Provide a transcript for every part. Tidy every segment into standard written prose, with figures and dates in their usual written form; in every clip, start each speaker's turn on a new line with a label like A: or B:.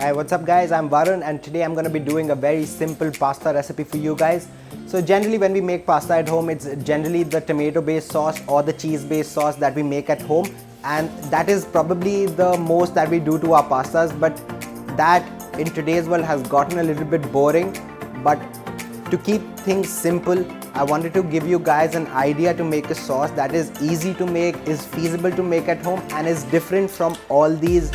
A: Hi, what's up guys? I'm Varun and today I'm going to be doing a very simple pasta recipe for you guys. So generally when we make pasta at home, it's generally the tomato based sauce or the cheese based sauce that we make at home, and that is probably the most that we do to our pastas, but that in today's world has gotten a little bit boring. But to keep things simple, I wanted to give you guys an idea to make a sauce that is easy to make, is feasible to make at home, and is different from all these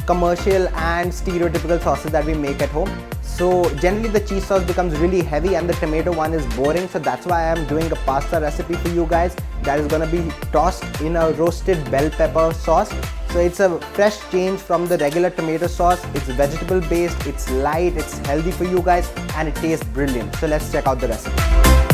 A: commercial and stereotypical sauces that we make at home. So generally the cheese sauce becomes really heavy and the tomato one is boring, so that's why I am doing a pasta recipe for you guys that is gonna be tossed in a roasted bell pepper sauce. So it's a fresh change from the regular tomato sauce. It's vegetable based, it's light, it's healthy for you guys, and it tastes brilliant. So let's check out the recipe.